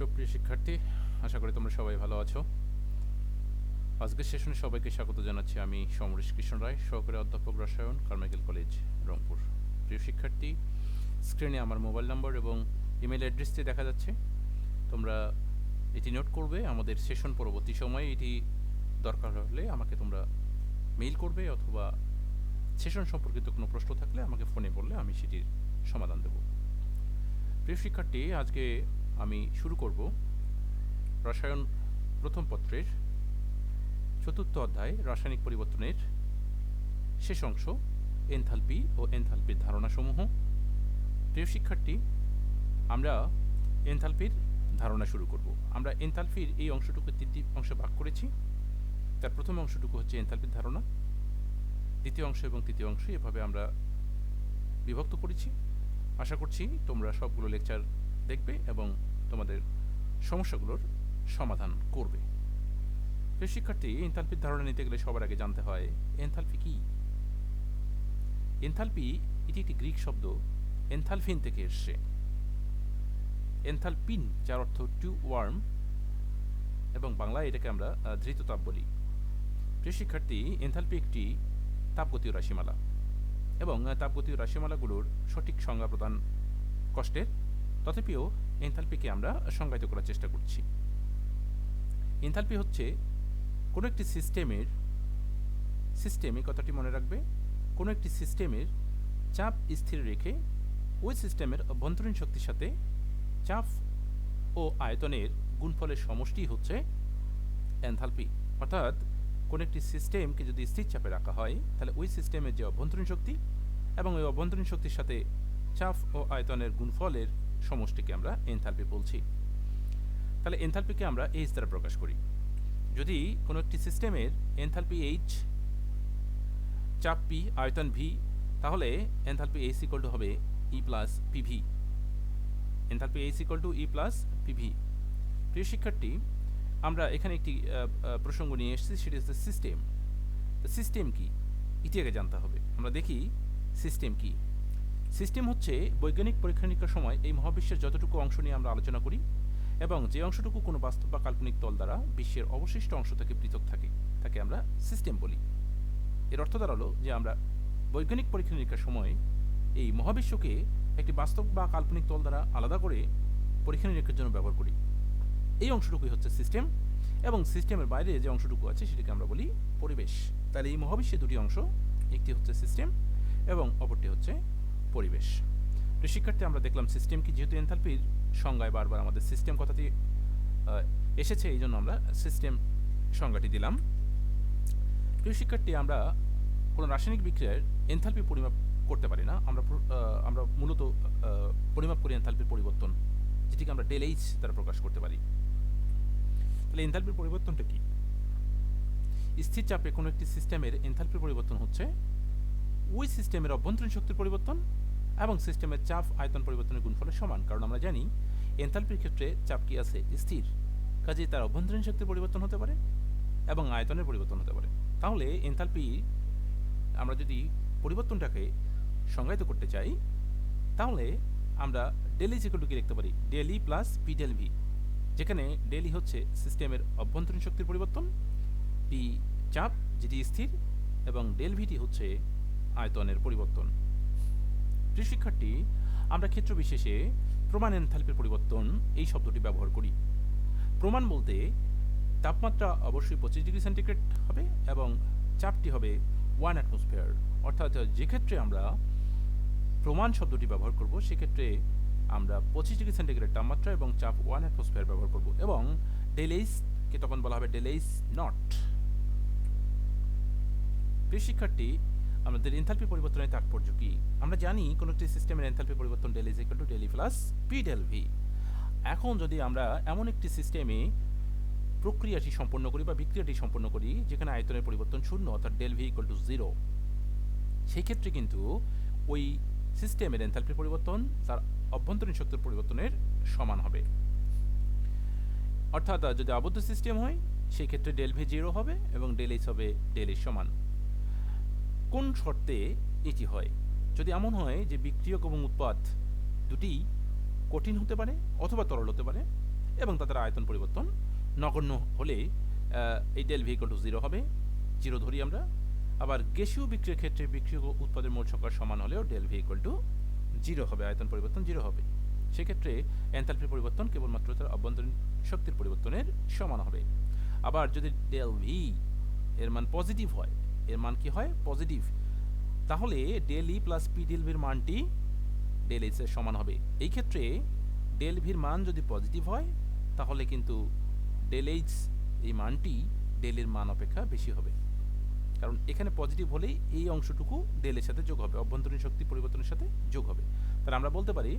সুপ্রিয় শিক্ষার্থী, আশা করি তোমরা সবাই ভালো আছো। আজকের সেশনে সবাইকে স্বাগত জানাচ্ছি। আমি সমরেশ কৃষ্ণ রায়, সহকারী অধ্যাপক রসায়ন, কারমাইকেল কলেজ, রংপুর। প্রিয় শিক্ষার্থী, স্ক্রিনে আমার মোবাইল নম্বর এবং ইমেল অ্যাড্রেসটি দেখা যাচ্ছে। তোমরা এটি নোট করবে। আমাদের সেশন পরবর্তী সময়ে এটি দরকার হলে আমাকে তোমরা মেইল করবে, অথবা সেশন সম্পর্কিত কোনো প্রশ্ন থাকলে আমাকে ফোনে বললে আমি সেটির সমাধান দেব। প্রিয় শিক্ষার্থী, আজকে আমি শুরু করব রসায়ন প্রথম পত্রের চতুর্থ অধ্যায় রাসায়নিক পরিবর্তনের শেষ অংশ, এনথালপি ও এনথালপির ধারণাসমূহ। প্রিয় শিক্ষার্থী, আমরা এনথালপির ধারণা শুরু করব। আমরা এনথালপির এই অংশটুকু তিনটি অংশে ভাগ করেছি। তার প্রথম অংশটুকু হচ্ছে এনথালপির ধারণা, দ্বিতীয় অংশ এবং তৃতীয় অংশ এভাবে আমরা বিভক্ত করেছি। আশা করছি তোমরা সবগুলো লেকচার দেখবে এবং তোমাদের সমস্যাগুলোর সমাধান করবে। প্রিয় শিক্ষার্থী, এনথালপির ধারণা নিতে গেলে সবার আগে জানতে হয় এনথালপি কি। এনথালপি এটি একটি গ্রিক শব্দ, এনথালফিন থেকে এসছে। এনথালপিন, যার অর্থ টু ওয়ার্ম, এবং বাংলায় এটাকে আমরা ধৃত তাপ বলি। প্রিয় শিক্ষার্থী, এনথালপি একটি তাপগতীয় রাশিমালা, এবং তাপগতীয় রাশিমালাগুলোর সঠিক সংজ্ঞা প্রদান কষ্টের। তথাপিও এনথালপিকে আমরা সংজ্ঞায়িত করার চেষ্টা করছি। এনথালপি হচ্ছে কোনো একটি সিস্টেমে কথাটি মনে রাখবে, কোনো একটি সিস্টেমের চাপ স্থির রেখে ওই সিস্টেমের অভ্যন্তরীণ শক্তির সাথে চাপ ও আয়তনের গুণফলের সমষ্টি হচ্ছে এনথালপি। অর্থাৎ কোনো একটি সিস্টেমকে যদি স্থির চাপে রাখা হয়, তাহলে ওই সিস্টেমের যে অভ্যন্তরীণ শক্তি এবং ওই অভ্যন্তরীণ শক্তির সাথে চাপ ও আয়তনের গুণফলের সমষ্টিকে আমরা এনথালপি বলছি। তাহলে এনথালপিকে আমরা এইচ দ্বারা প্রকাশ করি। যদি কোনো একটি সিস্টেমের এনথালপি এইচ, চাপ পি, আয়তন ভি, তাহলে এনথালপি এইচ ইকুয়াল টু হবে E plus PV. Enthalpy H equal to E plus PV. প্রিয় শিক্ষার্থী, আমরা এখানে একটি প্রসঙ্গ নিয়ে এসেছি, সেটি হচ্ছে সিস্টেম। সিস্টেম কি এটি আগে জানতে হবে। আমরা দেখি সিস্টেম কি। সিস্টেম হচ্ছে বৈজ্ঞানিক পরীক্ষা নিরীক্ষার সময় এই মহাবিশ্বের যতটুকু অংশ নিয়ে আমরা আলোচনা করি এবং যে অংশটুকু কোনো বাস্তব বা কাল্পনিক তল দ্বারা বিশ্বের অবশিষ্ট অংশ থেকে পৃথক থাকে, তাকে আমরা সিস্টেম বলি। এর অর্থ দাঁড়ালো যে আমরা বৈজ্ঞানিক পরীক্ষা নিরীক্ষার সময় এই মহাবিশ্বকে একটি বাস্তব বা কাল্পনিক তল দ্বারা আলাদা করে পরীক্ষা নিরীক্ষার জন্য ব্যবহার করি। এই অংশটুকুই হচ্ছে সিস্টেম, এবং সিস্টেমের বাইরে যে অংশটুকু আছে সেটাকে আমরা বলি পরিবেশ। তাহলে এই মহাবিশ্বে দুটি অংশ, একটি হচ্ছে সিস্টেম এবং অপরটি হচ্ছে পরিবেশ। তো শিক্ষার্থী, আমরা দেখলাম সিস্টেম কি। যেহেতু এনথালপির সংজ্ঞায় বারবার আমাদের সিস্টেম কথাটি এসেছে, এই জন্য আমরা সিস্টেম সংজ্ঞাটি দিলাম। প্রিয় শিক্ষার্থী, আমরা কোনো রাসায়নিক বিক্রিয়ার এনথালপি পরিমাপ করতে পারি না। আমরা মূলত পরিমাপ করি এনথালপির পরিবর্তন, যেটিকে আমরা ডেল এইচ দ্বারা প্রকাশ করতে পারি। তাহলে এনথালপির পরিবর্তনটা কি? স্থির চাপে কোনো একটি সিস্টেমের এনথালপির পরিবর্তন হচ্ছে ওই সিস্টেমের অভ্যন্তরীণ শক্তির পরিবর্তন এবং সিস্টেমের চাপ আয়তন পরিবর্তনের গুণফলের সমান। কারণ আমরা জানি এনথালপির ক্ষেত্রে চাপ কি আছে? স্থির। কাজেই তার অভ্যন্তরীণ শক্তির পরিবর্তন হতে পারে এবং আয়তনের পরিবর্তন হতে পারে। তাহলে এনথালপি আমরা যদি পরিবর্তনটাকে সংজ্ঞায়িত করতে চাই, তাহলে আমরা ডেল ইজ ইকুয়াল টু কি লিখতে পারি? Del E plus P del V, যেখানে ডেল ই হচ্ছে সিস্টেমের অভ্যন্তরীণ শক্তির পরিবর্তন, পি চাপ যেটি স্থির, এবং ডেল ভিটি হচ্ছে আয়তনের পরিবর্তন। প্রিয় শিক্ষার্থী, আমরা ক্ষেত্র বিশেষে প্রমাণ এনথালপির পরিবর্তন এই শব্দটি ব্যবহার করি। প্রমাণ বলতে তাপমাত্রা অবশ্যই 25 ডিগ্রি সেন্টিগ্রেড হবে এবং চাপটি হবে 1 অ্যাটমসফিয়ার। অর্থাৎ যে ক্ষেত্রে আমরা প্রমাণ শব্দটি ব্যবহার করব, সেক্ষেত্রে আমরা 25 ডিগ্রি সেন্টিগ্রেড তাপমাত্রা এবং চাপ 1 অ্যাটমসফিয়ার ব্যবহার করব, এবং ডেল এইচকে তখন বলা হবে ডেল এইচ নট। প্রিয় শিক্ষার্থী, আমাদের এনথালপি পরিবর্তনের তাৎপর্য কি? আমরা জানি কোনো একটি সিস্টেমের এনথালপি পরিবর্তন del is equal to del E plus P del V. এখন যদি আমরা এমন একটি সিস্টেমে প্রক্রিয়াটি সম্পন্ন করি বা বিক্রিয়াটি সম্পন্ন করি যেখানে আয়তনের পরিবর্তন শূন্য, অর্থাৎ ডেল ভি ইকুয়াল টু 0, সেই ক্ষেত্রে কিন্তু ওই সিস্টেমের এনথালপির পরিবর্তন তার অভ্যন্তরীণ শক্তির পরিবর্তনের সমান হবে। অর্থাৎ যদি আবদ্ধ সিস্টেম হয়, সেই ক্ষেত্রে ডেল ভি 0 হবে এবং ডেল এইচ হবে ডেল এর সমান। কোন শর্তে এটি হয়? যদি এমন হয় যে বিক্রিয়ক এবং উৎপাদ দুটি কঠিন হতে পারে অথবা তরল হতে পারে, এবং তাদের আয়তন পরিবর্তন নগণ্য হলে এই ডেল ভি ইকুয়াল টু 0 হবে, 0 ধরি আমরা। আবার গ্যাসীয় বিক্রিয়ার ক্ষেত্রে বিক্রিয়ক ও উৎপাদের মোল সংখ্যা সমান হলেও ডেল ভি ইকুয়াল টু 0 হবে, আয়তন পরিবর্তন 0 হবে। সেক্ষেত্রে এনথালপির পরিবর্তন কেবলমাত্র তার অভ্যন্তরীণ শক্তির পরিবর্তনের সমান হবে। আবার যদি ডেল ভি এর মান পজিটিভ হয়, এর মান কি হয়? পজিটিভ, তাহলে del E plus P del ভির মানটি ডেল এইচ এর সমান হবে। এই ক্ষেত্রে ডেল ভির মান যদি পজিটিভ হয় তাহলে কিন্তু ডেল এইচ এই মানটি ডেল এর মান অপেক্ষা বেশি হবে, কারণ এখানে পজিটিভ হলেই এই অংশটুকু ডেল এর সাথে যোগ হবে, অভ্যন্তরীণ শক্তি পরিবর্তনের সাথে যোগ হবে। তাহলে আমরা বলতে পারি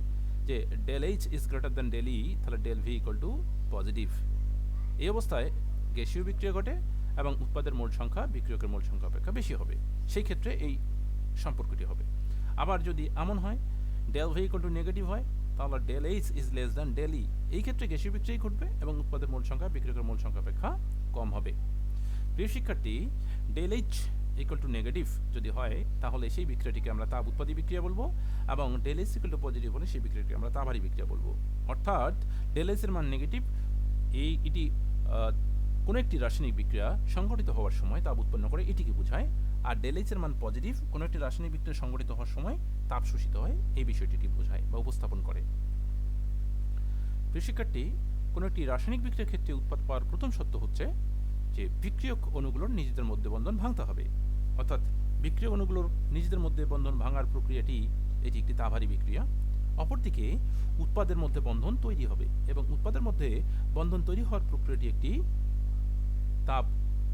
যে del H is greater than del E, তাহলে del V equal to positive. এই অবস্থায় গ্যাসীয় বিক্রিয়া ঘটে এবং উৎপাদের মোল সংখ্যা বিক্রিয়কের মোল সংখ্যা অপেক্ষা বেশি হবে, সেই ক্ষেত্রে এই সম্পর্কটি হবে। আবার যদি এমন হয় del V equal to negative হয়, তাহলে del H is less than del E, এই ক্ষেত্রে গ্যাসীয় বিক্রিয়াই ঘটবে এবং উৎপাদের মোল সংখ্যা বিক্রিয়কের মোল সংখ্যা অপেক্ষা কম হবে। প্রিয় শিক্ষার্থী, del H equal to negative যদি হয় তাহলে সেই বিক্রিয়াটিকে আমরা তাপ উৎপাদী বিক্রিয়া বলবো, এবং del H equal to positive হলে সেই বিক্রিয়াটিকে আমরা তাপহারী বিক্রিয়া বলবো। অর্থাৎ ডেল এইচ এর মান নেগেটিভ, এটি কোনো একটি রাসায়নিক বিক্রিয়া সংঘটিত হওয়ার সময় তাপ উৎপন্ন করে, এটিকে বোঝায়। আর ডেল এইচ এর মান পজিটিভ, কোনো একটি রাসায়নিক বিক্রিয়া সংঘটিত হওয়ার সময় তাপ শোষিত হয়, এই বিষয়টিকে বোঝায় বা উপস্থাপন করে। প্রিয় শিক্ষার্থী, কোনো একটি রাসায়নিক বিক্রিয়ার ক্ষেত্রে উৎপাদ পাওয়ার প্রথম শর্ত হচ্ছে যে বিক্রিয়ক অণুগুলোর নিজেদের মধ্যে বন্ধন ভাঙতে হবে। অর্থাৎ বিক্রিয়ক অণুগুলোর নিজেদের মধ্যে বন্ধন ভাঙার প্রক্রিয়াটি এটি একটি তাপহারী বিক্রিয়া। অপরদিকে উৎপাদের মধ্যে বন্ধন তৈরি হবে এবং উৎপাদের মধ্যে বন্ধন তৈরি হওয়ার প্রক্রিয়াটি একটি তাপ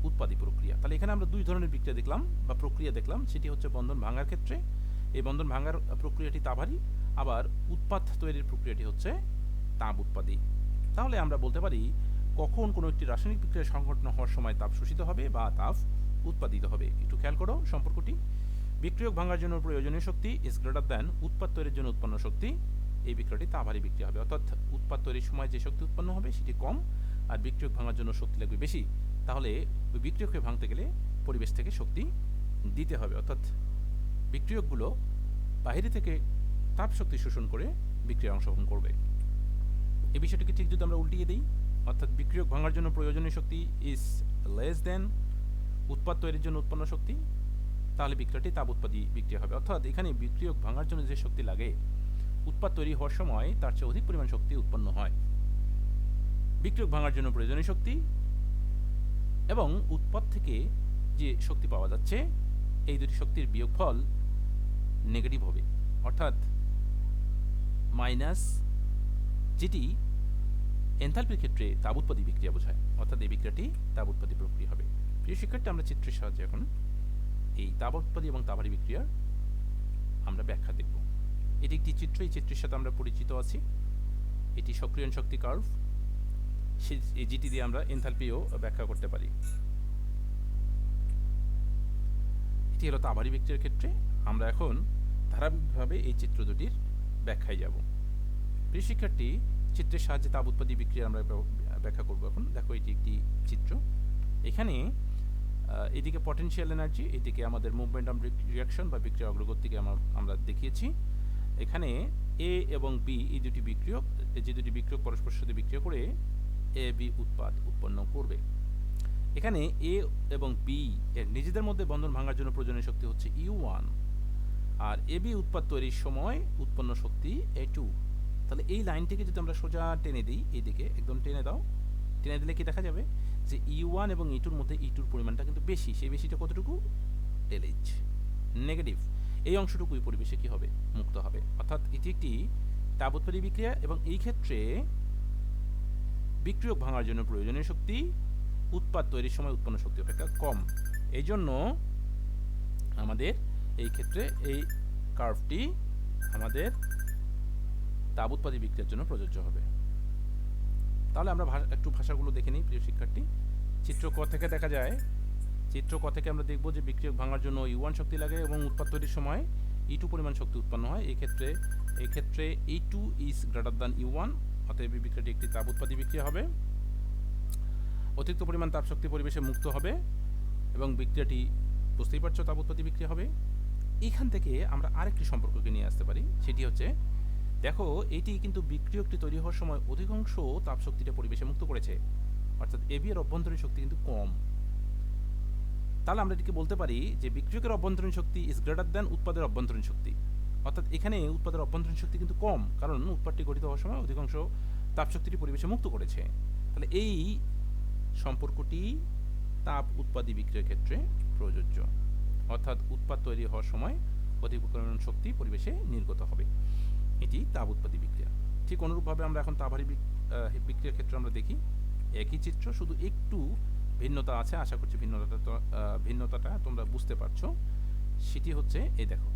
উৎপাদী প্রক্রিয়া। তাহলে এখানে আমরা দুই ধরনের বিক্রিয়া দেখলাম বা প্রক্রিয়া দেখলাম, সেটি হচ্ছে বন্ধন ভাঙার ক্ষেত্রে এই বন্ধন ভাঙার প্রক্রিয়াটি তাপহারী, আবার উৎপাদ তৈরির প্রক্রিয়াটি হচ্ছে তাপ উৎপাদী। তাহলে আমরা বলতে পারি কখন কোনো একটি রাসায়নিক বিক্রিয়া সংঘটন হওয়ার সময় তাপ শোষিত হবে বা তাপ উৎপাদিত হবে। একটু খেয়াল করো সম্পর্কটি। বিক্রিয়ক ভাঙার জন্য প্রয়োজনীয় শক্তি ইজ গ্রেটার দ্যান উৎপাদ তৈরির জন্য উৎপন্ন শক্তি, এই বিক্রিয়াটি তাপহারী বিক্রিয়া হবে। অর্থাৎ উৎপাদ তৈরির সময় যে শক্তি উৎপন্ন হবে সেটি কম, আর বিক্রিয়ক ভাঙার জন্য শক্তি লাগবে বেশি। তাহলে ওই বিক্রিয়ককে ভাঙতে গেলে পরিবেশ থেকে শক্তি দিতে হবে, অর্থাৎ বিক্রিয়কগুলো বাইরে থেকে তাপ শক্তি শোষণ করে বিক্রিয়ায় অংশগ্রহণ করবে। এই বিষয়টিকে ঠিক যদি আমরা উল্টিয়ে দিই, অর্থাৎ বিক্রিয়ক ভাঙার জন্য প্রয়োজনীয় শক্তি ইজ লেস দেন উৎপাদ তৈরির জন্য উৎপন্ন শক্তি, তাহলে বিক্রিয়াটি তাপ উৎপাদী বিক্রিয়া হবে। অর্থাৎ এখানে বিক্রিয়ক ভাঙার জন্য যে শক্তি লাগে উৎপাদ তৈরি হওয়ার সময় তার চেয়ে অধিক পরিমাণ শক্তি উৎপন্ন হয়। বিক্রিয়ক ভাঙার জন্য প্রয়োজনীয় শক্তি এবং উৎপাদ থেকে যে শক্তি পাওয়া যাচ্ছে এই দুটি শক্তির বিয়োগফল নেগেটিভ হবে, অর্থাৎ মাইনাস, যেটি এনথালপির ক্ষেত্রে তাপ উৎপাদী বিক্রিয়া বোঝায়। অর্থাৎ এই বিক্রিয়াটি তাপ উৎপাদী প্রক্রিয়া হবে। প্রিয় শিক্ষার্থী, আমরা চিত্রের সাহায্যে এখন এই তাপ উৎপাদী এবং তাপহারী বিক্রিয়ার আমরা ব্যাখ্যা দেখব। এটি একটি চিত্র, এই চিত্রের সাথে আমরা পরিচিত আছি। এটি সক্রিয়ণ শক্তি কার্ভ, যেটি দিয়ে আমরা এনথালপিও ব্যাখ্যা করতে পারি। এটি হলো তাপহারী বিক্রিয়ার ক্ষেত্রে। আমরা এখন ধারাবাহিকভাবে এই চিত্র দুটির ব্যাখ্যায় যাব। প্রিয় শিক্ষার্থী, চিত্রের সাহায্যে তাপ উৎপাদী বিক্রিয়া আমরা ব্যাখ্যা করব। এখন দেখো, এটি একটি চিত্র। এখানে এদিকে পটেনশিয়াল এনার্জি, এদিকে আমাদের মুভমেন্টাম রিয়াকশন বা বিক্রিয়া অগ্রগতিকে আমরা দেখিয়েছি। এখানে এ এবং বি এই দুটি বিক্রিয়ক, যে দুটি বিক্রিয়ক পরস্পরের সাথে বিক্রিয়া করে এ বি উৎপাদ উৎপন্ন করবে। এখানে এ এবং বি এর নিজেদের মধ্যে বন্ধন ভাঙার জন্য প্রয়োজনীয় শক্তি হচ্ছে U1, আর এ বি উৎপাদ তৈরির সময় উৎপন্ন শক্তি A2। তাহলে এই লাইনটিকে যদি আমরা সোজা টেনে দিই, এইদিকে একদম টেনে দাও, টেনে দিলে কি দেখা যাবে যে E1 এবং E2-র মধ্যে E2-র পরিমাণটা কিন্তু বেশি। সেই বেশিটা কতটুকু? Del H negative. এই অংশটুকুই পরিবেশে কি হবে? মুক্ত হবে। অর্থাৎ এটি একটি তাপ উৎপাদী বিক্রিয়া এবং এই ক্ষেত্রে বিক্রিয়ক ভাঙার জন্য প্রয়োজনীয় শক্তি উৎপাদ তৈরির সময় উৎপন্ন শক্তি অপেক্ষা কম। এই জন্য আমাদের এই ক্ষেত্রে এই কার্ভটি আমাদের তাপ উৎপাদী বিক্রিয়ার জন্য প্রযোজ্য হবে। তাহলে আমরা একটু ভাষাগুলো দেখে নিই প্রিয় শিক্ষার্থী। চিত্র ক থেকে দেখা যায়, চিত্র ক থেকে আমরা দেখব যে বিক্রিয়ক ভাঙার জন্য U1 শক্তি লাগে এবং উৎপাদ তৈরির সময় E2 পরিমাণ শক্তি উৎপন্ন হয়। এই ক্ষেত্রে E2 is greater than U1, অতএব এই বিক্রিয়াটি একটি তাপ উৎপাদী বিক্রিয়া হবে। অতিরিক্ত পরিমাণ তাপ শক্তি পরিবেশে মুক্ত হবে এবং বিক্রিয়াটি, বুঝতেই পারছো, তাপ উৎপাদী বিক্রিয়া হবে। এখান থেকে আমরা আরেকটি সম্পর্ককে নিয়ে আসতে পারি, সেটি হচ্ছে দেখো এটি কিন্তু বিক্রিয়কটি তৈরি হওয়ার সময় অধিকাংশ তাপ শক্তিটা পরিবেশে মুক্ত করেছে, অর্থাৎ এবি এর অভ্যন্তরীণ শক্তি কিন্তু কম। তাহলে আমরা এটিকে বলতে পারি যে বিক্রিয়কের অভ্যন্তরীণ শক্তি ইজ গ্রেটার দ্যান উৎপাদের অভ্যন্তরীণ শক্তি, অর্থাৎ এখানে উৎপাদের অভ্যন্তরীণ শক্তি কিন্তু কম, কারণ উৎপাদটি গঠিত হওয়ার সময় অধিকাংশ তাপ শক্তিটি পরিবেশে মুক্ত করেছে। তাহলে এই সম্পর্কটি তাপ উৎপাদী বিক্রিয়ার ক্ষেত্রে প্রযোজ্য, অর্থাৎ উৎপাদ তৈরি হওয়ার সময় অধিক পরিমাণ শক্তি পরিবেশে নির্গত হবে। এটি তাপ উৎপাদী বিক্রিয়া। ঠিক অনুরূপভাবে আমরা এখন তাপহারী বিক্রিয়ার ক্ষেত্রে আমরা দেখি একই চিত্র, শুধু একটু ভিন্নতা আছে। আশা করছি ভিন্নতাটা তোমরা বুঝতে পারছো। সেটি হচ্ছে এই দেখো,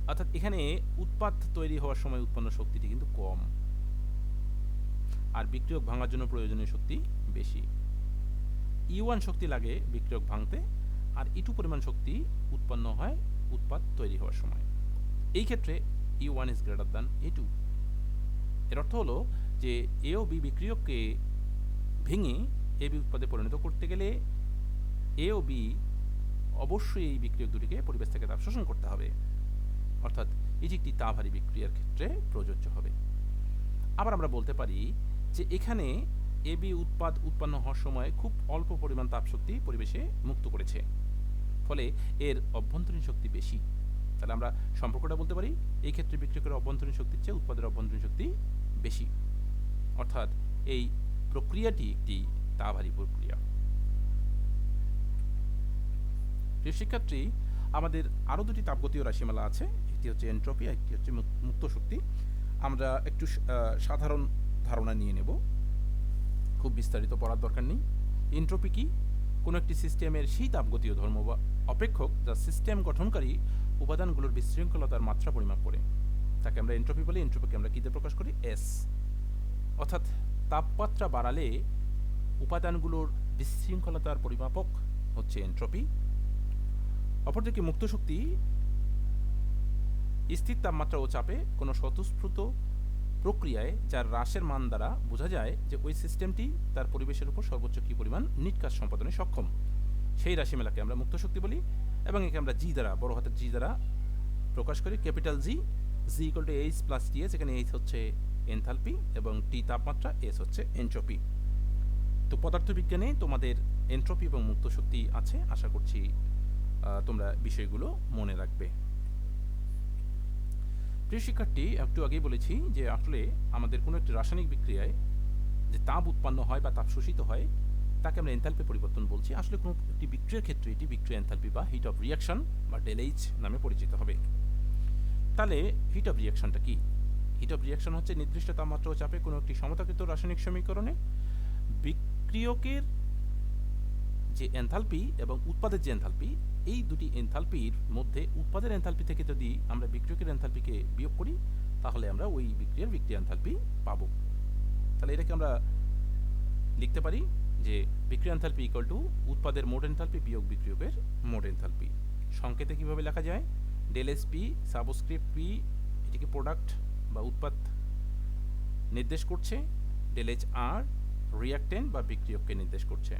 অর্থাৎ এখানে উৎপাদ তৈরি হওয়ার সময় উৎপন্ন শক্তিটি কিন্তু কম, আর বিক্রিয়ক ভাঙার জন্য প্রয়োজনীয় শক্তি বেশি। E1 শক্তি লাগে বিক্রিয়ক ভাঙতে, আর E2 পরিমাণ শক্তি উৎপন্ন হয় উৎপাদ তৈরি হওয়ার সময়। এই ক্ষেত্রে E1 is greater than E2। এর অর্থ হলো যে এ ও বি বিক্রিয়ককে ভেঙে এ বি উৎপাদে পরিণত করতে গেলে এ ও বি অবশ্যই এই বিক্রিয়ক দুটিকে পরিবেশ থেকে তাপ শোষণ করতে হবে, অর্থাৎ এটি একটি তাপহারী বিক্রিয়ার ক্ষেত্রে প্রযোজ্য হবে। আবার আমরা বলতে পারি যে এখানে এ বি উৎপন্ন হওয়ার সময় খুব অল্প পরিমাণ তাপশক্তি পরিবেশে মুক্ত করেছে, ফলে এর অভ্যন্তরীণ শক্তি বেশি। তাহলে আমরা সম্পর্কটা বলতে পারি এই ক্ষেত্রে বিক্রিয়কের অভ্যন্তরীণ শক্তির চেয়ে উৎপাদের অভ্যন্তরীণ শক্তি বেশি, অর্থাৎ এই প্রক্রিয়াটি একটি তাপহারী প্রক্রিয়া। প্রিয় শিক্ষার্থী, আমাদের আরও দুটি তাপগতীয় রাশিমালা আছে, একটি হচ্ছে এনট্রপি আর একটি হচ্ছে মুক্ত শক্তি। আমরা একটু সাধারণ ধারণা নিয়ে নেব, খুব বিস্তারিত পড়ার দরকার নেই। এনট্রপি কি? কোনো একটি সিস্টেমের সেই তাপগতীয় ধর্ম বা অপেক্ষক যা সিস্টেম গঠনকারী উপাদানগুলোর বিশৃঙ্খলতার মাত্রা পরিমাপ করে, তাকে আমরা এনট্রপি বলি। এনট্রপিকে আমরা কীতে প্রকাশ করি? এস। অর্থাৎ তাপমাত্রা বাড়ালে উপাদানগুলোর বিশৃঙ্খলতার পরিমাপক হচ্ছে এনট্রপি। অপরদিকে মুক্ত শক্তি স্থির তাপমাত্রা ও চাপে কোনো স্বতঃস্ফূর্ত প্রক্রিয়ায় যার হ্রাসের মান দ্বারা বোঝা যায় যে ওই সিস্টেমটি তার পরিবেশের উপর সর্বোচ্চ কী পরিমাণ নিট কাজ সম্পাদনে সক্ষম, সেই রাশিমালাকে আমরা মুক্ত শক্তি বলি। এবং একে আমরা জি দ্বারা, বড় হাতের জি দ্বারা প্রকাশ করি, capital G. G equal to H plus TS, এখানে এইচ হচ্ছে এনথালপি এবং টি তাপমাত্রা, এস হচ্ছে এনট্রপি। তো পদার্থবিজ্ঞানে তোমাদের এনট্রপি এবং মুক্ত শক্তি আছে, আশা করছি তোমরা বিষয়গুলো মনে রাখবে। প্রিয় শিক্ষার্থী, একটু আগেই বলেছি যে আসলে আমাদের কোনো একটি রাসায়নিক বিক্রিয়ায় যে তাপ উৎপন্ন হয় বা তাপ শোষিত হয় তাকে আমরা এনথালপি পরিবর্তন বলছি। আসলে কোনো একটি বিক্রিয়ার ক্ষেত্রে এটি বিক্রিয়া এনথালপি বা হিট অফ রিয়াকশন বা ডেলএইচ নামে পরিচিত হবে। তাহলে হিট অফ রিয়াকশনটা কি? হিট অফ রিয়াকশন হচ্ছে নির্দিষ্ট তাপমাত্রা ও চাপে কোনো একটি সমতাকৃত রাসায়নিক সমীকরণে বিক্রিয়কের যে এনথালপি এবং উৎপাদের যে এনথালপি, এই দুটি এনথালপির মধ্যে উৎপাদের এনথালপি থেকে যদি আমরা বিক্রিয়কের এনথালপিকে বিয়োগ করি তাহলে আমরা ওই বিক্রিয়ার বিক্রিয়া এনথালপি পাবো। তাহলে এটাকে আমরা লিখতে পারি যে বিক্রিয়া এনথালপি ইকুয়াল টু উৎপাদের মোট এনথালপি বিয়োগ বিক্রিয়কের মোট এনথালপি। সংকেতে কিভাবে লেখা যায়? Del S P subscript P এটিকে প্রোডাক্ট বা উৎপাদ নির্দেশ করছে, ডেল এইচ আর রিয়াক্টেন্ট বা বিক্রিয়ককে নির্দেশ করছে।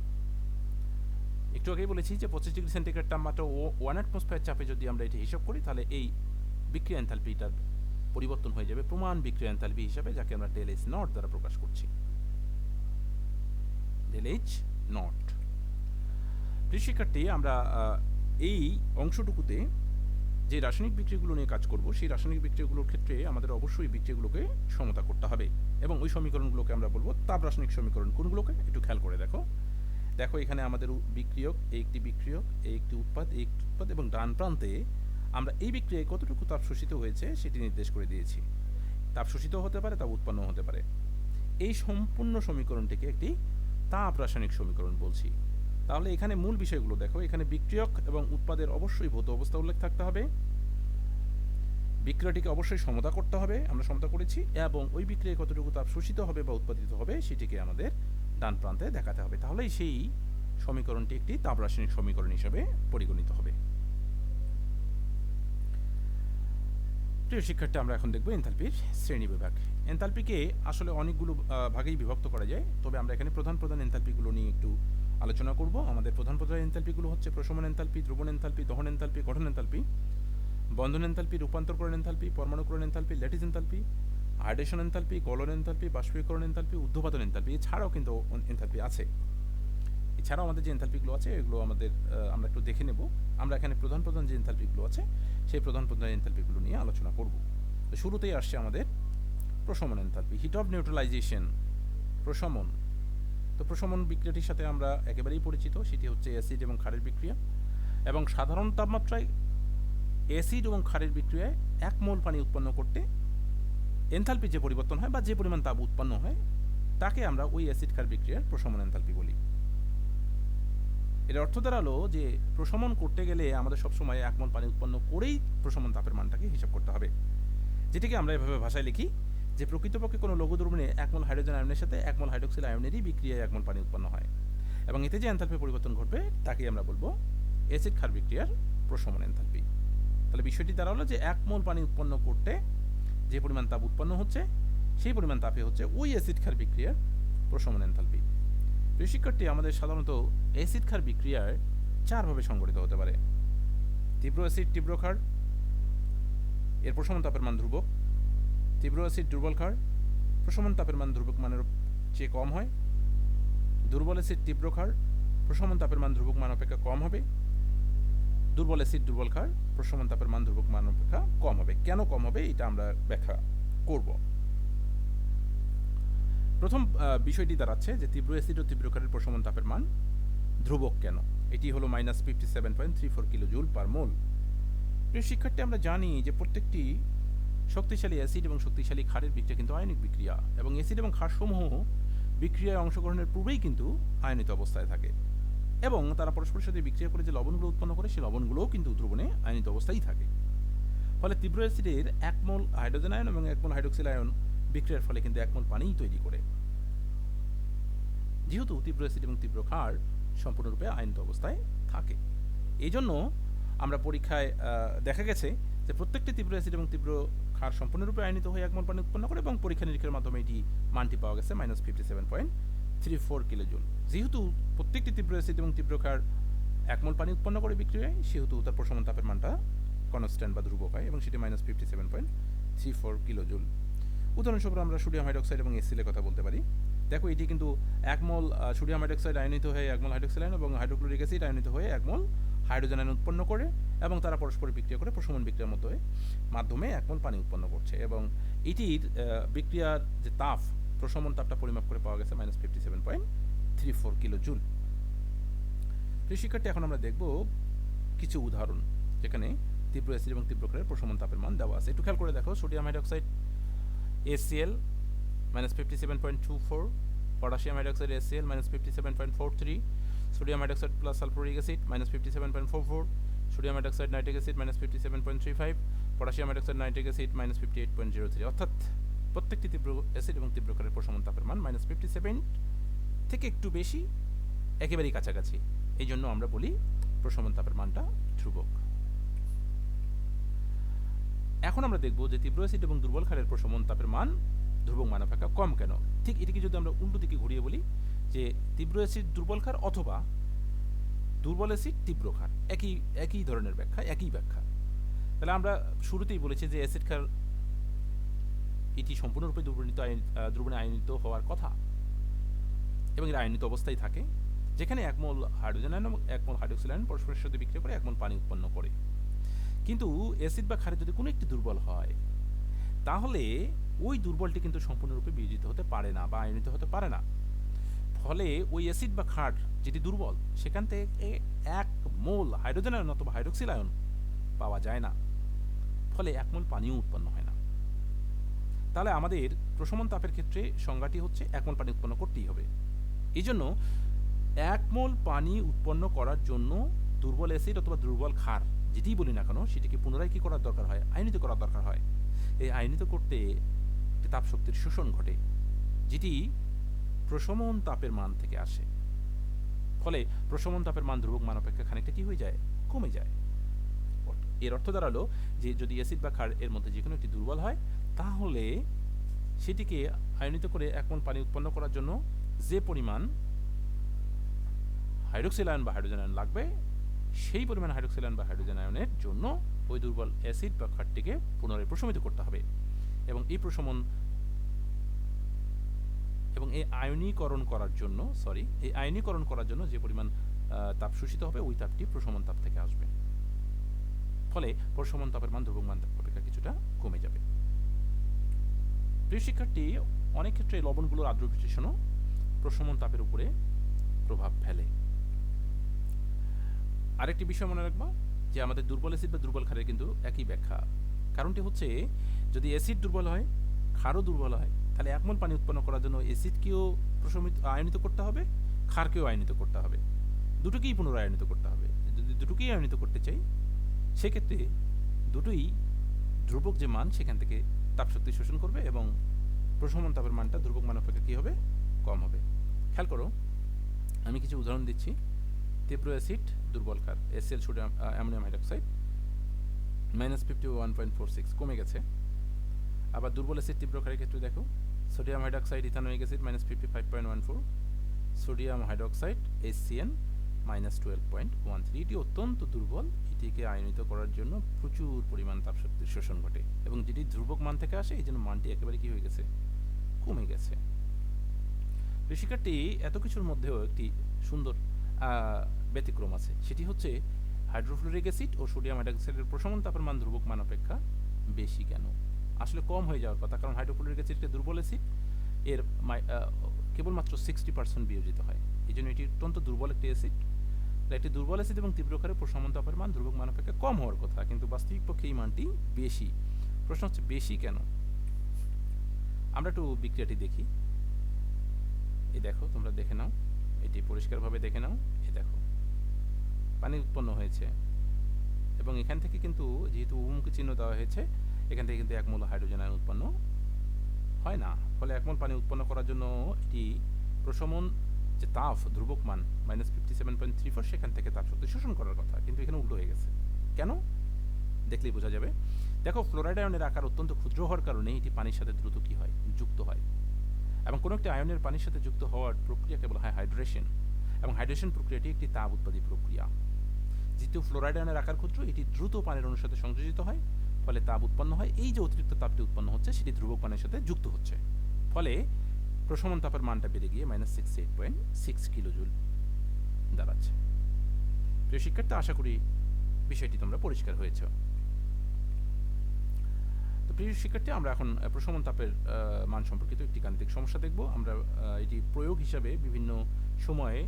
একটু আগেই বলেছি যে 25 ডিগ্রি সেন্টিগ্রেড তাপমাত্রা ও 1 অ্যাটমসফিয়ার চাপে যদি আমরা এটি হিসাব করি তাহলে এই বিক্রিয়া এনথালপিটার পরিবর্তন হয়ে যাবে প্রমাণ বিক্রিয়া এনথালপি হিসাবে, যাকে আমরা ডেল এইচ নট দ্বারা প্রকাশ করছি। Del H naught. প্রিয় শিক্ষার্থী, আমরা এই অংশটুকুতে যে রাসায়নিক বিক্রিয়াগুলো নিয়ে কাজ করব সেই রাসায়নিক বিক্রিয়াগুলোর ক্ষেত্রে আমাদের অবশ্যই বিক্রিয়াগুলোকে সমতা করতে হবে এবং ওই সমীকরণগুলোকে আমরা বলবো তাপ রাসায়নিক সমীকরণ। কোনগুলোকে একটু খেয়াল করে দেখো। দেখো এখানে আমাদের বিক্রিয়ক, এই একটি বিক্রিয়ক, এই একটি উৎপাদ, এই একটি উৎপাদ, এবং ডান প্রান্তে আমরা এই বিক্রিয়ায় কতটুকু তাপ শোষিত হয়েছে সেটি নির্দেশ করে দিয়েছি। তাপ শোষিত হতে পারে, তাপ উৎপন্ন হতে পারে। এই সম্পূর্ণ সমীকরণটিকে একটি তাপ রাসায়নিক সমীকরণ বলছি। তাহলে এখানে মূল বিষয়গুলো দেখো। এখানে বিক্রিয়ক এবং উৎপাদের অবশ্যই ভৌত অবস্থা উল্লেখ থাকতে হবে, বিক্রিয়াটিকে অবশ্যই সমতা করতে হবে, আমরা সমতা করেছি, এবং ওই বিক্রিয়ায় কতটুকু তাপ শোষিত হবে বা উৎপাদিত হবে সেটিকে আমাদের ডান প্রান্তে দেখাতে হবে। তাহলেই সেই সমীকরণটি একটি তাপ রাসায়নিক সমীকরণ হিসেবে পরিগণিত হবে। প্রিয় শিক্ষার্থী, আমরা এখন দেখব এনথালপির শ্রেণী বিভাগ। এনথালপিকে আসলে অনেকগুলো ভাগেই বিভক্ত করা যায়, তবে আমরা এখানে প্রধান প্রধান এনথালপিগুলো নিয়ে একটু আলোচনা করব। আমাদের প্রধান প্রধান এনথালপিগুলো হচ্ছে প্রশমন এনথালপি, দ্রবণ এনথালপি, দহন এনথালপি, গঠন এনথালপি। বন্ধন এনথালপি, রূপান্তরকরণ এনথালপি, পরমাণুকরণ enthalpy, lattice enthalpy, hydration enthalpy, গলন এনথালপি, বাষ্পীকরণ এনথালপি, ঊর্ধ্বপাতন এনথালপি, এছাড়াও কিন্তু এনথালপি আছে। এছাড়াও আমাদের যে এনথালপিগুলো আছে এগুলো আমাদের আমরা একটু দেখে নেব। আমরা এখানে প্রধান প্রধান যে এনথালপিগুলো আছে সেই প্রধান প্রধান এনথালপিগুলো নিয়ে আলোচনা করব। তো শুরুতেই আসছে আমাদের প্রশমন এনথালপি, হিট অফ নিউট্রালাইজেশন, প্রশমন। তো প্রশমন বিক্রিয়াটির সাথে আমরা একেবারেই পরিচিত, সেটি হচ্ছে অ্যাসিড এবং ক্ষারের বিক্রিয়া। এবং সাধারণ তাপমাত্রায় অ্যাসিড এবং ক্ষারের বিক্রিয়ায় 1 মোল পানি উৎপন্ন করতে এনথালপি যে পরিবর্তন হয় বা যে পরিমাণ তাপ উৎপন্ন হয় তাকে আমরা ওই অ্যাসিড ক্ষার বিক্রিয়ার প্রশমন এনথালপি বলি। এর অর্থ দাঁড়ালো যে প্রশমন করতে গেলে আমাদের সবসময় 1 মোল পানি উৎপন্ন করেই প্রশমন তাপের মানটাকে হিসাব করতে হবে, যেটিকে আমরা এভাবে ভাষায় লিখি যে প্রকৃতপক্ষে কোনো লঘু দ্রবণে 1 মোল হাইড্রোজেন আয়নের সাথে 1 মোল হাইড্রোক্সিল আয়নেরই বিক্রিয়ায় 1 মোল পানি উৎপন্ন হয়, এবং এতে যে এনথালপি পরিবর্তন ঘটবে তাকে আমরা বলবো অ্যাসিড ক্ষার বিক্রিয়ার প্রশমন এনথালপি। তাহলে বিষয়টি দাঁড়ালো যে 1 মোল পানি উৎপন্ন করতে যে পরিমাণ তাপ উৎপন্ন হচ্ছে সেই পরিমাণ তাপে হচ্ছে ওই অ্যাসিড ক্ষার বিক্রিয়ার প্রশমন এনথালপি। প্রিয় শিক্ষার্থী, আমাদের সাধারণত অ্যাসিড ক্ষার বিক্রিয়ার 4 ভাবে সংগঠিত হতে পারে। তীব্র অ্যাসিড তীব্র ক্ষার, এর প্রশমন তাপের মান ধ্রুবক। তীব্র অ্যাসিড দুর্বল ক্ষার, প্রশমন তাপের মান ধ্রুবক মানের চেয়ে কম হয়। দুর্বল অ্যাসিড তীব্র ক্ষার, প্রশমন তাপের মান ধ্রুবক মান অপেক্ষা কম হবে। দুর্বল অ্যাসিড দুর্বল ক্ষার, প্রশমন তাপের মান ধ্রুবক মান অপেক্ষা কম হবে। কেন কম হবে এটা আমরা ব্যাখ্যা করব। প্রথম বিষয়টি দাঁড়াচ্ছে যে তীব্র অ্যাসিড ও তীব্র ক্ষারের প্রশমন তাপের মান ধ্রুবক কেন। এটি হলো -57.34 কিলোজুল পার মোল। প্রিয় শিক্ষার্থী, আমরা জানি যে প্রত্যেকটি শক্তিশালী অ্যাসিড এবং শক্তিশালী ক্ষারের বিক্রিয়া কিন্তু আয়নিক বিক্রিয়া, এবং অ্যাসিড এবং ক্ষারসমূহ বিক্রিয়ায় অংশগ্রহণের পূর্বেই কিন্তু আয়নিত অবস্থায় থাকে, এবং তারা পরস্পরের সাথে বিক্রিয়া করে যে লবণগুলো উৎপন্ন করে সেই লবণগুলোও কিন্তু দ্রবণে আয়নিত অবস্থায় থাকে। ফলে তীব্র অ্যাসিডের 1 মোল হাইড্রোজেন আয়ন এবং 1 মোল হাইড্রোক্সিল আয়ন বিক্রিয়ার ফলে কিন্তু 1 মোল পানিই তৈরি করে। যেহেতু তীব্র অ্যাসিড এবং তীব্র ক্ষার সম্পূর্ণরূপে আয়নিত অবস্থায় থাকে, এই জন্য আমরা পরীক্ষায় দেখা গেছে যে প্রত্যেকটি তীব্র অ্যাসিড এবং তীব্র ক্ষার সম্পূর্ণরূপে আয়নিত হয়ে 1 মোল পানি উৎপন্ন করে, এবং পরীক্ষা নিরীক্ষার মাধ্যমে এটি মানটি পাওয়া গেছে -57.34 কিলোজুল। যেহেতু প্রত্যেকটি তীব্র অ্যাসিড এবং তীব্র ক্ষার 1 মোল পানি উৎপন্ন করে বিক্রিয়ায়, সেহেতু তার প্রশমন তাপের মানটা কনস্ট্যান্ট বা ধ্রুবক হয়, এবং সেটি -57.34 কিলোজুল। উদাহরণস্বরূপ আমরা সোডিয়াম হাইড্রোক্সাইড এবং এসিলের কথা বলতে পারি। দেখো, এটি কিন্তু 1 মোল সোডিয়াম হাইড্রোক্সাইড আয়নিত হয়ে 1 মোল হাইড্রোক্সিল আয়ন এবং হাইড্রোক্লোরিক অ্যাসিড আয়নিত হয়ে 1 মোল হাইড্রোজেন আয়ন উৎপন্ন করে, এবং তারা পরস্পর বিক্রিয়া করে প্রশমন বিক্রিয়ার মাধ্যমে 1 মোল পানি উৎপন্ন করছে, এবং এটির বিক্রিয়ার যে তাপ, প্রশমন তাপটা পরিমাপ করে পাওয়া গেছে -57.34 কিলোজুল। প্রিয় শিক্ষার্থী, এখন আমরা দেখব কিছু উদাহরণ যেখানে তীব্র অ্যাসিড এবং তীব্র ক্ষারের প্রশমন তাপের মান দেওয়া আছে। একটু খেয়াল করে দেখো, sodium hydroxide HCl -57.24, potassium hydroxide HCl -57.43, sodium hydroxide plus sulfuric acid -57.44, sodium hydroxide nitric acid -57.35, potassium hydroxide nitric acid -58.03। অর্থাৎ প্রত্যেকটি তীব্র অ্যাসিড এবং তীব্র ক্ষারের প্রশমন তাপের মান -57 থেকে একটু বেশি, একেবারেই কাছাকাছি। এই জন্য আমরা বলি প্রশমন তাপের মানটা ধ্রুবক। এখন আমরা দেখব যে তীব্র অ্যাসিড এবং দুর্বল ক্ষারের প্রশমন তাপের মান ধ্রুবক মান অপেক্ষা কম কেন। ঠিক এটিকে যদি আমরা উল্টো দিকে ঘুরিয়ে বলি যে তীব্র অ্যাসিড দুর্বল ক্ষার অথবা দুর্বল অ্যাসিড তীব্র ক্ষার, একই ধরনের ব্যাখ্যা, একই ব্যাখ্যা। তাহলে আমরা শুরুতেই বলেছি যে অ্যাসিড ক্ষার এটি সম্পূর্ণরূপে দ্রবণে আয়নিত হওয়ার কথা, এবং এর আয়নিত অবস্থায় থাকে, যেখানে 1 মোল হাইড্রোজেন আয়ন এবং 1 মোল হাইড্রোক্সিল আয়ন পরস্পরের সাথে বিক্রিয়া করে 1 মোল পানি উৎপন্ন করে। কিন্তু অ্যাসিড বা ক্ষারে যদি কোনো একটি দুর্বল হয়, তাহলে ওই দুর্বলটি কিন্তু সম্পূর্ণরূপে বিয়োজিত হতে পারে না বা আয়নিত হতে পারে না। ফলে ওই অ্যাসিড বা ক্ষার যেটি দুর্বল, সেখান থেকে 1 মোল হাইড্রোজেন আয়ন অথবা হাইড্রোক্সিল আয়ন পাওয়া যায় না, ফলে 1 মোল পানিও উৎপন্ন হয় না। তাহলে আমাদের প্রশমন তাপের ক্ষেত্রে সংজ্ঞাটি হচ্ছে 1 মোল পানি উৎপন্ন করতেই হবে। এই জন্য 1 মোল পানি উৎপন্ন করার জন্য দুর্বল অ্যাসিড অথবা দুর্বল ক্ষার যেটিই বলি না কেন, সেটিকে পুনরায় কি করার দরকার হয়? আয়নিত করার দরকার হয়। এই আয়নিত করতে একটি তাপ শক্তির শোষণ ঘটে, যেটি প্রশমন তাপের মান থেকে আসে। ফলে প্রশমন তাপের মান ধ্রুবক মান অপেক্ষা খানিকটা কি হয়ে যায়? কমে যায়। এর অর্থ দাঁড়ালো যে যদি অ্যাসিড বা ক্ষার এর মধ্যে যে কোনো একটি দুর্বল হয়, তাহলে সেটিকে আয়নিত করে 1 মোল পানি উৎপন্ন করার জন্য যে পরিমাণ হাইড্রোক্সিল আয়ন বা হাইড্রোজেন আয়ন লাগবে, সেই পরিমাণ হাইড্রোক্সিল আয়ন বা হাইড্রোজেন আয়নের জন্য ওই দুর্বল অ্যাসিড বা ক্ষারটিকে পুনরায় প্রশমিত করতে হবে। এবং এই প্রশমন এবং এই আয়নীকরণ করার জন্য যে পরিমাণ তাপ শোষিত হবে ওই তাপটি প্রশমন তাপ থেকে আসবে। ফলে প্রশমন তাপের মান ধ্রুবক মান অপেক্ষা কিছুটা কমে যাবে। প্রিয় শিক্ষার্থী, অনেক ক্ষেত্রে লবণগুলোর আদ্র বিশ্লেষণও প্রশমন তাপের উপরে প্রভাব ফেলে। আরেকটি বিষয় মনে রাখবা যে আমাদের দুর্বল অ্যাসিড বা দুর্বল ক্ষারের কিন্তু একই ব্যাখ্যা। কারণটি হচ্ছে, যদি অ্যাসিড দুর্বল হয়, ক্ষারও দুর্বল হয়, তাহলে 1 মোল পানি উৎপন্ন করার জন্য অ্যাসিডকেও আয়নিত করতে হবে, ক্ষারকেও আয়নিত করতে হবে, দুটোকেই পুনরায় আয়নিত করতে হবে। যদি দুটোকেই আয়নিত করতে চাই, সেক্ষেত্রে দুটোই ধ্রুবক যে মান সেখান থেকে তাপশক্তি শোষণ করবে এবং প্রশমন তাপের মানটা ধ্রুবক মান অপেক্ষা কী হবে? কম হবে। খেয়াল করো, আমি কিছু উদাহরণ দিচ্ছি। তীব্র অ্যাসিড, দুর্বল ক্ষার, HCl সোডিয়াম অ্যামোনিয়াম হাইড্রক্সাইড -51.46 কমে গেছে। আবার দুর্বল অ্যাসিড তীব্র ক্ষারের ক্ষেত্রে দেখো, sodium hydroxide ethanoic acid -55.14, sodium hydroxide HCN -12.13। এটি অত্যন্ত দুর্বল, এটিকে আয়নিত করার জন্য প্রচুর পরিমাণ তাপশক্তির শোষণ ঘটে এবং যেটি ধ্রুবক মান থেকে আসে, এই জন্য মানটি একেবারে কী হয়ে গেছে? কমে গেছে। শিক্ষার্থী, এত কিছুর মধ্যেও একটি সুন্দর ব্যতিক্রম আছে, সেটি হচ্ছে হাইড্রোফ্লোরিক অ্যাসিড ও সোডিয়াম হাইড্রক্সাইডের প্রশমন তাপের মান ধ্রুবক মান অপেক্ষা বেশি কেন? আসলে কম হয়ে যাওয়ার কথা, কারণ হাইড্রোফ্লোরিক অ্যাসিডকে দুর্বল অ্যাসিড এর কেবলমাত্র 60% বিয়োজিত হয়। এই জন্য এটি অত্যন্ত দুর্বল একটি অ্যাসিড। একটি দুর্বল অ্যাসিড এবং তীব্র ক্ষারের প্রশমন তাপের মান ধ্রুবক মান অপেক্ষা কম হওয়ার কথা, কিন্তু বাস্তবিক পক্ষে এই মানটি বেশি। প্রশ্ন হচ্ছে বেশি কেন? আমরা একটু বিক্রিয়াটি দেখি। এই দেখো, তোমরা দেখে নাও, এটি পরিষ্কারভাবে দেখে নাও। এই দেখো, পানি উৎপন্ন হয়েছে এবং এখান থেকে কিন্তু যেহেতু উমুখী চিহ্ন দেওয়া হয়েছে, এখান থেকে কিন্তু 1 মোল হাইড্রোজেন আয়ন উৎপন্ন হয় না। ফলে 1 মোল পানি উৎপন্ন করার জন্য এটি প্রশমন যে তাপ ধ্রুবক মান -57.34, সেখান থেকে তাপ শক্তি শোষণ করার কথা, কিন্তু এখানে উল্টো হয়ে গেছে। কেন? দেখলেই বোঝা যাবে। দেখো, ফ্লোরাইড আয়নের আকার অত্যন্ত ক্ষুদ্র হওয়ার কারণে এটি পানির সাথে দ্রুত কী হয়? যুক্ত হয়। এবং কোনো একটি আয়নের পানির সাথে যুক্ত হওয়ার প্রক্রিয়াকে বলা হয় হাইড্রেশন, এবং হাইড্রেশন প্রক্রিয়াটি একটি তাপ উৎপাদী প্রক্রিয়া। যেহেতু ফ্লোরাইড আয়নের আকার ক্ষুদ্র, এটি দ্রুত পানির অণুর সাথে সংযোজিত হয়, ফলে তাপ উৎপন্ন হয়। এই যে অতিরিক্ত তাপটি উৎপন্ন হচ্ছে, সেটি ধ্রুবক মানের সাথে যুক্ত হচ্ছে, ফলে প্রশমন তাপের মানটা বেড়ে গিয়ে -68.6 কিলোজুল দাঁড়াচ্ছে। প্রিয় শিক্ষার্থী, আশা করি বিষয়টি তোমরা পরিষ্কার হয়েছে। তো প্রিয় শিক্ষার্থী, আমরা এখন প্রশমন তাপের মান সম্পর্কিত একটি গাণিতিক সমস্যা দেখব। আমরা এটি প্রয়োগ হিসাবে বিভিন্ন সময়ে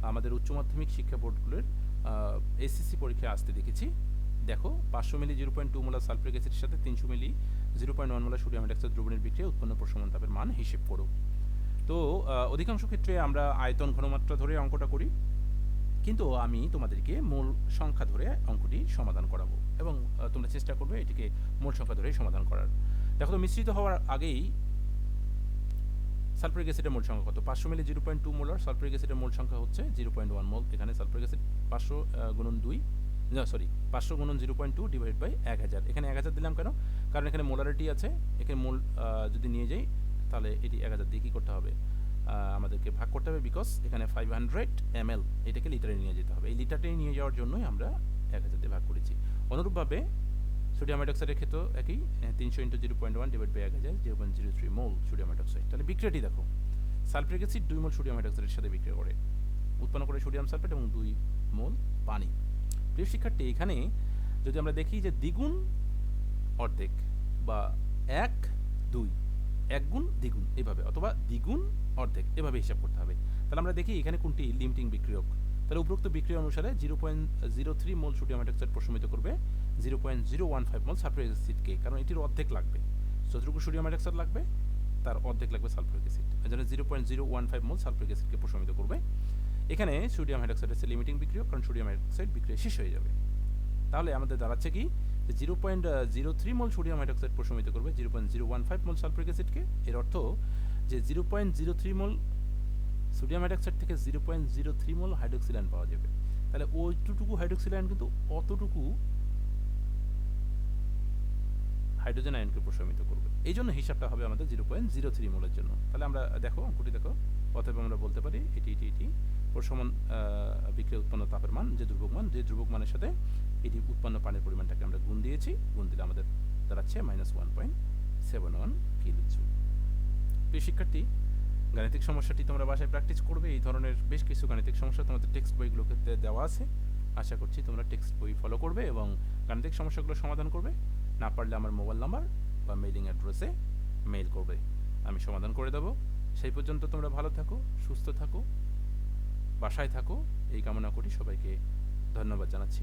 আমাদের উচ্চ মাধ্যমিক শিক্ষা বোর্ডগুলোর এসএসসি পরীক্ষায় আসতে দেখেছি। দেখো, 500 মিলি 0.2 মোলার সালফারিক অ্যাসিডের সাথে 300 মিলি 0.1 মোলার সোডিয়াম হাইড্রক্সাইড দ্রবণের বিক্রিয়ায় উৎপন্ন প্রশমন তাপের মান হিসেব করো। তো অধিকাংশ ক্ষেত্রে আমরা আয়তন ঘনমাত্রা ধরে অঙ্কটা করি, কিন্তু আমি তোমাদেরকে মূল সংখ্যা ধরে অঙ্কটি সমাধান করাবো এবং তোমরা চেষ্টা করবে এটিকে মূল সংখ্যা ধরে সমাধান করার। দেখো, তো মিশ্রিত হওয়ার আগেই সালফারিক অ্যাসিডের মোল সংখ্যা কত? 500 মিলি 0.2 মোলার সালফারিক অ্যাসিডের মোল সংখ্যা হচ্ছে 0.1 মোল। এখানে সালফারিক অ্যাসিড 500 গুণন 0.2 ডিভাইড বাই 1000। এখানে 1000 দিলাম কেন? কারণ এখানে মোলারিটি আছে। এখানে মোল যদি নিয়ে যাই, তাহলে এটি 1000 দিয়ে কী করতে হবে? আমাদেরকে ভাগ করতে হবে, বিকজ এখানে 500 ml, এটাকে লিটারে নিয়ে যেতে হবে। এই লিটারটি নিয়ে যাওয়ার জন্যই আমরা 1000 দিয়ে ভাগ করেছি। অনুরূপভাবে সোডিয়াম হাইড্রক্সাইডের ক্ষেত্রে একই, 300 × 0.1 divide by 1000, 0.03 mole sodium hydroxide. তাহলে বিক্রিয়াটি দেখো, সালফারিক অ্যাসিড 2 মোল সোডিয়াম হাইড্রক্সাইডের সাথে বিক্রিয়া করে, উৎপন্ন করে সোডিয়াম সালফেট এবং 2 মোল পানি। প্রিয় শিক্ষার্থী, এখানে যদি আমরা দেখি যে দ্বিগুণ অর্ধেক বা 1 2, 1 গুণ দ্বিগুণ এভাবে, অথবা দ্বিগুণ অর্ধেক এভাবে হিসাব করতে হবে। তাহলে আমরা দেখি এখানে কোনটি লিমিটিং বিক্রিয়ক। তাহলে উপরোক্ত বিক্রিয়া অনুসারে 0.03 মোল সোডিয়াম হাইড্রক্সাইড প্রশমিত করবে 0.015 মোল সালফারিক অ্যাসিডকে, কারণ এটির অর্ধেক লাগবে। যতটুকু সোডিয়াম হাইড্রক্সাইড লাগবে তার অর্ধেক লাগবে সালফারিক অ্যাসিড, এই জন্য 0.015 মোল সালফারিক অ্যাসিডকে প্রশমিত করবে। এখানে সোডিয়াম হাইড্রক্সাইড হচ্ছে লিমিটিং বিক্রিয়ক, কারণ সোডিয়াম হাইড্রক্সাইড বিক্রিয়া শেষ হয়ে যাবে। তাহলে আমাদের দাঁড়াচ্ছে কি? 0.03 মোল সোডিয়াম হাইড্রক্সাইড প্রশমিত করবে 0.015 মোল সালফারিক অ্যাসিডকে। এর অর্থ যে 0.03 মোল সোডিয়াম হাইড্রক্সাইড থেকে 0.03 মোল হাইড্রোক্সিল আয়ন পাওয়া যাবে। তাহলে ওইটুকু হাইড্রোক্সিল আয়ন কিন্তু অতটুকু হাইড্রোজেন আয়নকে প্রশমিত করবে। এই জন্য হিসাবটা হবে আমাদের 0.03 মোলের জন্য। তাহলে আমরা দেখো অঙ্কটি দেখো, অতএব আমরা বলতে পারি এটি প্রশমন বিক্রিয়া উৎপন্ন তাপের মান যে ধ্রুবক মানের সাথে এটি উৎপন্ন পানির পরিমাণটাকে আমরা গুণ দিয়েছি, গুণ দিলে আমাদের দাঁড়াচ্ছে -1.71 কিলোজুল। প্রিয় শিক্ষার্থী, গাণিতিক সমস্যাটি তোমরা বাসায় প্র্যাকটিস করবে। এই ধরনের বেশ কিছু গাণিতিক সমস্যা তোমাদের টেক্সট বইগুলোতে দেওয়া আছে। আশা করছি তোমরা টেক্সট বই ফলো করবে এবং গাণিতিক সমস্যাগুলো সমাধান করবে। না পারলে আমার মোবাইল নাম্বার বা মেইলিং অ্যাড্রেসে মেইল করবে, আমি সমাধান করে দেবো। সেই পর্যন্ত তোমরা ভালো থাকো, সুস্থ থাকো, বাসায় থাকো, এই কামনা করি। সবাইকে ধন্যবাদ জানাচ্ছি।